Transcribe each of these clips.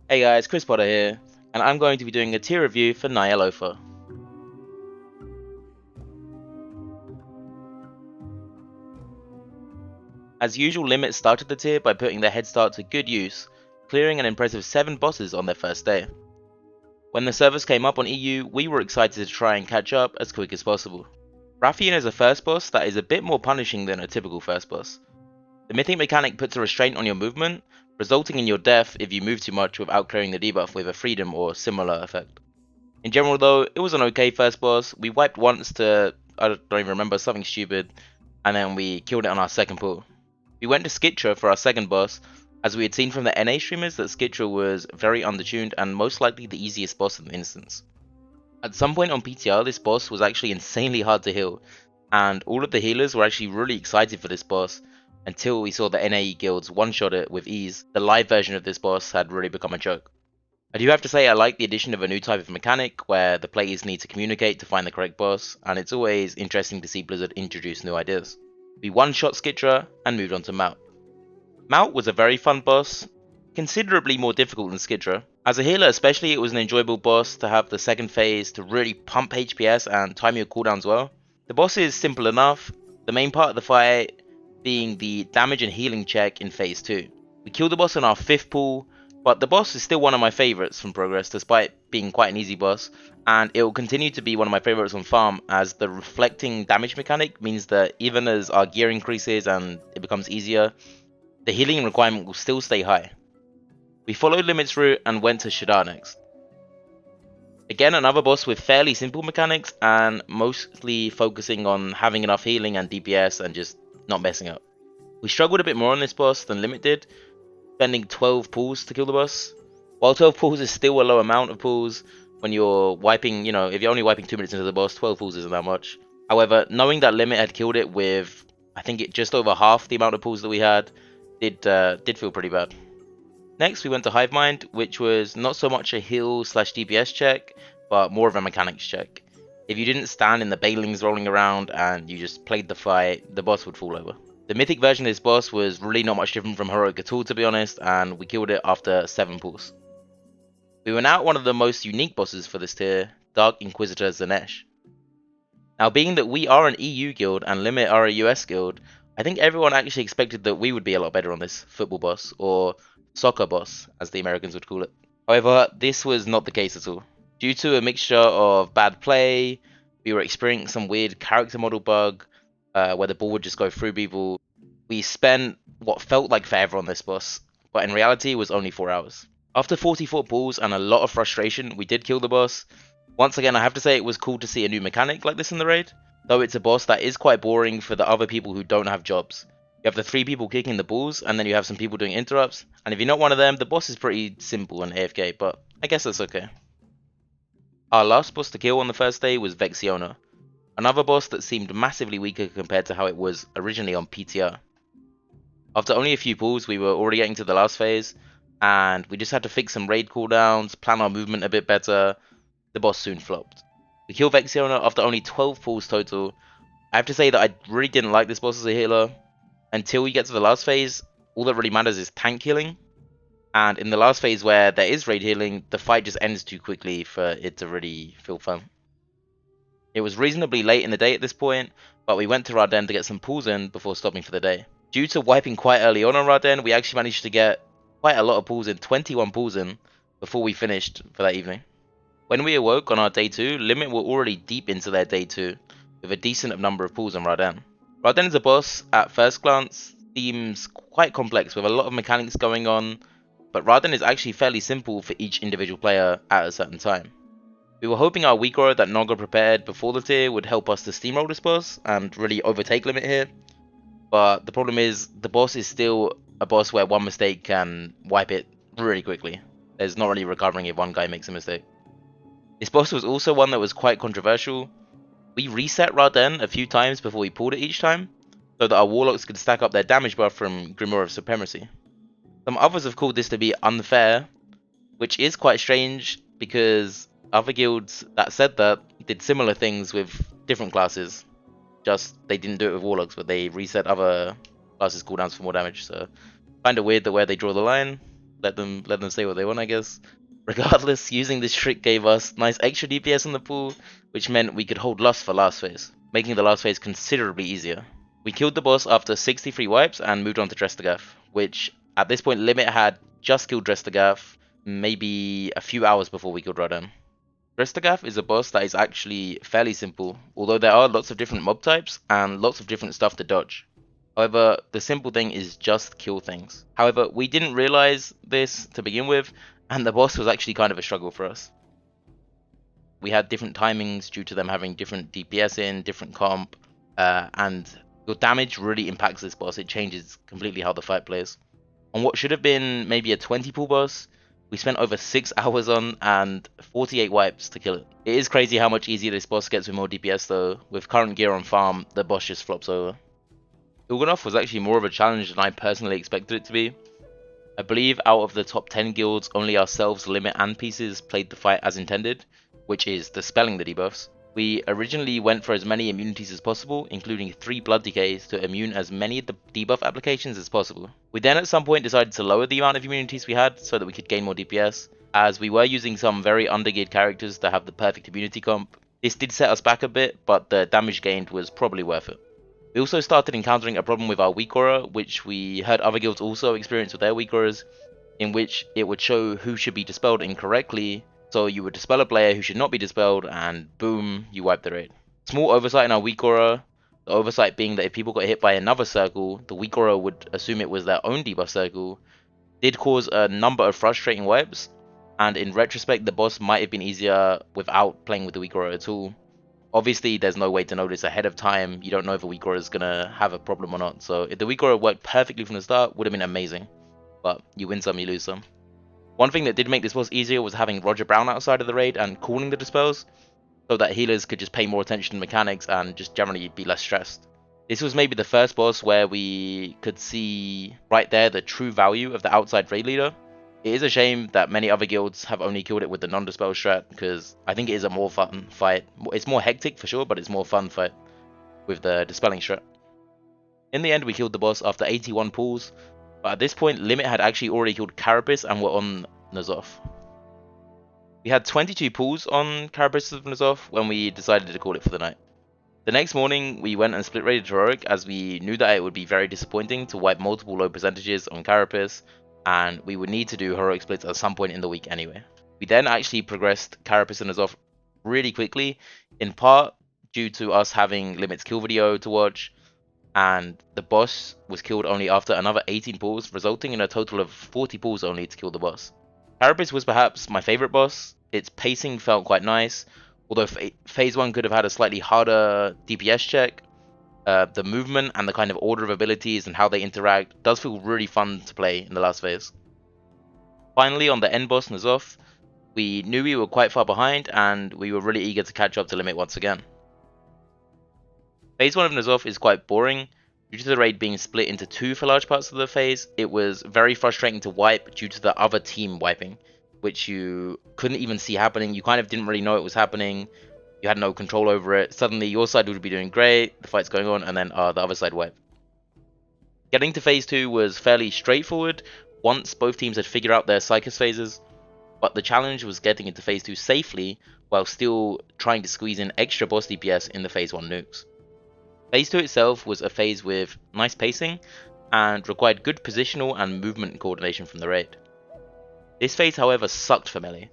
Hey guys, Chris Potter here, and I'm going to be doing a tier review for Ny'alotha. As usual, Limit started the tier by putting their head start to good use, clearing an impressive 7 bosses on their first day. When the servers came up on EU, we were excited to try and catch up as quick as possible. Rathian is a first boss that is a bit more punishing than a typical first boss. The mythic mechanic puts a restraint on your movement, resulting in your death if you move too much without clearing the debuff with a freedom or similar effect. In general though, it was an okay first boss. We wiped once to, I don't even remember, something stupid, and then we killed it on our second pull. We went to Skitra for our second boss, as we had seen from the NA streamers that Skitra was very undertuned and most likely the easiest boss in the instance. At some point on PTR, this boss was actually insanely hard to heal, and all of the healers were actually really excited for this boss until we saw the NAE guilds one-shot it with ease. The live version of this boss had really become a joke. I do have to say I like the addition of a new type of mechanic where the players need to communicate to find the correct boss, and it's always interesting to see Blizzard introduce new ideas. We one-shot Skitra and moved on to Mount. Mount was a very fun boss, considerably more difficult than Skitra. As a healer especially, it was an enjoyable boss to have the second phase to really pump HPS and time your cooldowns well. The boss is simple enough, the main part of the fight being the damage and healing check in phase 2. We killed the boss on our 5th pull, but the boss is still one of my favourites from Progress despite being quite an easy boss, and it will continue to be one of my favourites on farm as the reflecting damage mechanic means that even as our gear increases and it becomes easier, the healing requirement will still stay high. We followed Limit's route and went to Shadar next. Again, another boss with fairly simple mechanics and mostly focusing on having enough healing and DPS and just not messing up. We struggled a bit more on this boss than Limit did, spending 12 pulls to kill the boss. While 12 pulls is still a low amount of pulls, when you're wiping, if you're only wiping 2 minutes into the boss, 12 pulls isn't that much. However, knowing that Limit had killed it with, I think just over half the amount of pulls that we had, did feel pretty bad. Next, we went to Hivemind, which was not so much a heal/DPS check, but more of a mechanics check. If you didn't stand in the Balings rolling around and you just played the fight, the boss would fall over. The mythic version of this boss was really not much different from heroic at all, to be honest, and we killed it after 7 pulls. We went out one of the most unique bosses for this tier, Dark Inquisitor Dinesh. Now, being that we are an EU guild and Limit are a US guild, I think everyone actually expected that we would be a lot better on this football boss, or soccer boss, as the Americans would call it. However, this was not the case at all. Due to a mixture of bad play, we were experiencing some weird character model bug, where the ball would just go through people. We spent what felt like forever on this boss, but in reality it was only 4 hours. After 44 pulls and a lot of frustration, we did kill the boss. Once again, I have to say it was cool to see a new mechanic like this in the raid, though it's a boss that is quite boring for the other people who don't have jobs. You have the 3 people kicking the balls, and then you have some people doing interrupts, and if you're not one of them, the boss is pretty simple and AFK, but I guess that's okay. Our last boss to kill on the first day was Vexyonna, another boss that seemed massively weaker compared to how it was originally on PTR. After only a few pulls, we were already getting to the last phase, and we just had to fix some raid cooldowns, plan our movement a bit better. The boss soon flopped. We killed Vexyonna after only 12 pulls total. I have to say that I really didn't like this boss as a healer. Until we get to the last phase, all that really matters is tank healing. And in the last phase where there is raid healing, the fight just ends too quickly for it to really feel fun. It was reasonably late in the day at this point, but we went to Rodan to get some pulls in before stopping for the day. Due to wiping quite early on Rodan, we actually managed to get quite a lot of pulls in, 21 pulls in, before we finished for that evening. When we awoke on our day 2, Limit were already deep into their day 2, with a decent number of pulls on Rodan. Rodan is a boss, at first glance, seems quite complex with a lot of mechanics going on, but Rodan is actually fairly simple for each individual player at a certain time. We were hoping our weak aura that Naga prepared before the tier would help us to steamroll this boss and really overtake Limit here, but the problem is the boss is still a boss where one mistake can wipe it really quickly. There's not really recovering if one guy makes a mistake. This boss was also one that was quite controversial. We reset Rodan a few times before we pulled it each time, so that our warlocks could stack up their damage buff from Grimoire of Supremacy. Some others have called this to be unfair, which is quite strange because other guilds that said that did similar things with different classes. Just they didn't do it with warlocks, but they reset other classes cooldowns for more damage, so kinda weird that where they draw the line. let them say what they want, I guess. Regardless, using this trick gave us nice extra DPS in the pool, which meant we could hold Lust for last phase, making the last phase considerably easier. We killed the boss after 63 wipes and moved on to Agaf, which at this point Limit had just killed Agaf maybe a few hours before we killed Rodan. Agaf is a boss that is actually fairly simple, although there are lots of different mob types and lots of different stuff to dodge. However, the simple thing is just kill things. However, we didn't realize this to begin with, and the boss was actually kind of a struggle for us. We had different timings due to them having different DPS in, different comp, and your damage really impacts this boss. It changes completely how the fight plays. On what should have been maybe a 20 pull boss, we spent over 6 hours on and 48 wipes to kill it. It is crazy how much easier this boss gets with more DPS though. With current gear on farm, the boss just flops over. Il'gynoth was actually more of a challenge than I personally expected it to be. I believe out of the top 10 guilds, only ourselves, Limit and Pieces played the fight as intended, which is dispelling the debuffs. We originally went for as many immunities as possible, including 3 blood decays to immune as many of the debuff applications as possible. We then at some point decided to lower the amount of immunities we had so that we could gain more DPS, as we were using some very undergeared characters to have the perfect immunity comp. This did set us back a bit, but the damage gained was probably worth it. We also started encountering a problem with our weak aura, which we heard other guilds also experience with their weak auras, in which it would show who should be dispelled incorrectly, so you would dispel a player who should not be dispelled, and boom, you wipe the raid. Small oversight in our weak aura, the oversight being that if people got hit by another circle, the weak aura would assume it was their own debuff circle, did cause a number of frustrating wipes, and in retrospect the boss might have been easier without playing with the weak aura at all. Obviously, there's no way to know this ahead of time. You don't know if a weak aura is gonna have a problem or not. So if the weak aura worked perfectly from the start, would have been amazing. But you win some, you lose some. One thing that did make this boss easier was having Roger Brown outside of the raid and calling the dispels, so that healers could just pay more attention to mechanics and just generally be less stressed. This was maybe the first boss where we could see right there the true value of the outside raid leader. It is a shame that many other guilds have only killed it with the non-dispel strat, because I think it is a more fun fight. It's more hectic for sure, but it's more fun fight with the dispelling strat. In the end, we killed the boss after 81 pulls, but at this point, Limit had actually already killed Carapace and were on Ny'alotha. We had 22 pulls on Carapace of Ny'alotha when we decided to call it for the night. The next morning, we went and split raided Heroic, as we knew that it would be very disappointing to wipe multiple low percentages on Carapace, and we would need to do heroic splits at some point in the week anyway. We then actually progressed Carapace and Agaf really quickly, in part due to us having Limit's kill video to watch, and the boss was killed only after another 18 pulls, resulting in a total of 40 pulls only to kill the boss. Carapace was perhaps my favourite boss. Its pacing felt quite nice, although phase 1 could have had a slightly harder DPS check. The movement and the kind of order of abilities and how they interact does feel really fun to play in the last phase. Finally, on the end boss, Ny'alotha, we knew we were quite far behind and we were really eager to catch up to Limit once again. Phase 1 of Ny'alotha is quite boring. Due to the raid being split into 2 for large parts of the phase, it was very frustrating to wipe due to the other team wiping, which you couldn't even see happening. You kind of didn't really know it was happening. You had no control over it. Suddenly your side would be doing great, the fight's going on, and then the other side wiped. Getting to phase 2 was fairly straightforward once both teams had figured out their Psychus phases, but the challenge was getting into phase 2 safely while still trying to squeeze in extra boss DPS in the phase 1 nukes. Phase 2 itself was a phase with nice pacing and required good positional and movement coordination from the raid. This phase however sucked for melee.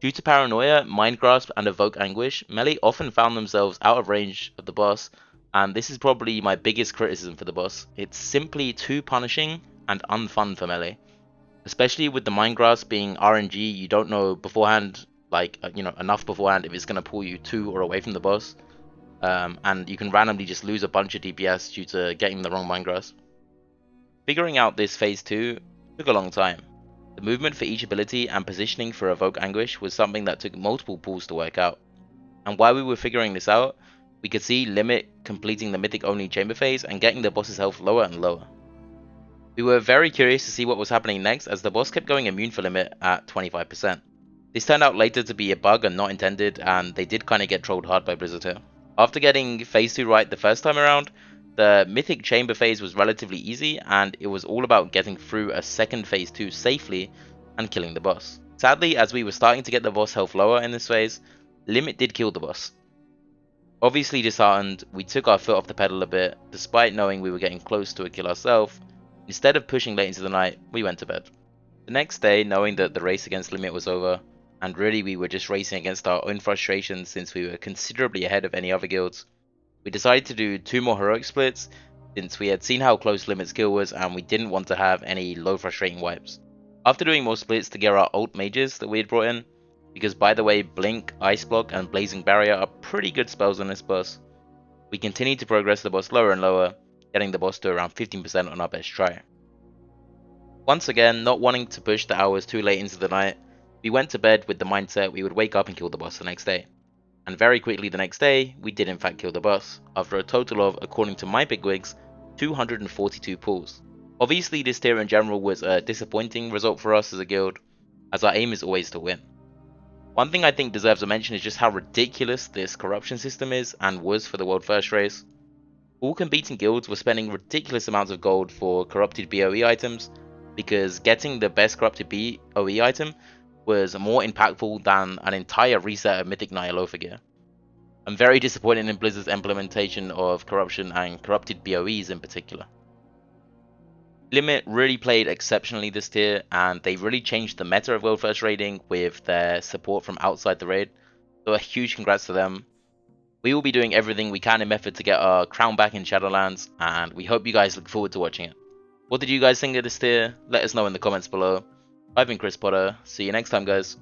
Due to paranoia, mind grasp, and evoke anguish, melee often found themselves out of range of the boss, and this is probably my biggest criticism for the boss. It's simply too punishing and unfun for melee. Especially with the mind grasp being RNG, you don't know beforehand, enough beforehand if it's going to pull you to or away from the boss, and you can randomly just lose a bunch of DPS due to getting the wrong mind grasp. Figuring out this phase 2 took a long time. The movement for each ability and positioning for Evoke Anguish was something that took multiple pulls to work out. And while we were figuring this out, we could see Limit completing the Mythic only chamber phase and getting the boss's health lower and lower. We were very curious to see what was happening next as the boss kept going immune for Limit at 25%. This turned out later to be a bug and not intended, and they did kinda get trolled hard by Blizzard here. After getting phase 2 right the first time around, The Mythic Chamber phase was relatively easy, and it was all about getting through a second phase 2 safely and killing the boss. Sadly, as we were starting to get the boss health lower in this phase, Limit did kill the boss. Obviously disheartened, we took our foot off the pedal a bit, despite knowing we were getting close to a kill ourselves. Instead of pushing late into the night, we went to bed. The next day, knowing that the race against Limit was over, and really we were just racing against our own frustrations since we were considerably ahead of any other guilds, we decided to do 2 more heroic splits since we had seen how close Limit's kill was and we didn't want to have any low frustrating wipes. After doing more splits to get our ult mages that we had brought in, because by the way Blink, Ice Block and Blazing Barrier are pretty good spells on this boss, we continued to progress the boss lower and lower, getting the boss to around 15% on our best try. Once again, not wanting to push the hours too late into the night, we went to bed with the mindset we would wake up and kill the boss the next day. And very quickly the next day, we did in fact kill the boss, after a total of, according to my bigwigs, 242 pulls. Obviously this tier in general was a disappointing result for us as a guild, as our aim is always to win. One thing I think deserves a mention is just how ridiculous this corruption system is and was for the world first race. All competing guilds were spending ridiculous amounts of gold for corrupted BOE items, because getting the best corrupted BOE item was more impactful than an entire reset of Mythic Ny'alotha gear. I'm very disappointed in Blizzard's implementation of corruption and corrupted BOEs in particular. Limit really played exceptionally this tier, and they really changed the meta of World First raiding with their support from outside the raid, so a huge congrats to them. We will be doing everything we can in Method to get our crown back in Shadowlands, and we hope you guys look forward to watching it. What did you guys think of this tier? Let us know in the comments below. I've been Chris Potter, see you next time guys.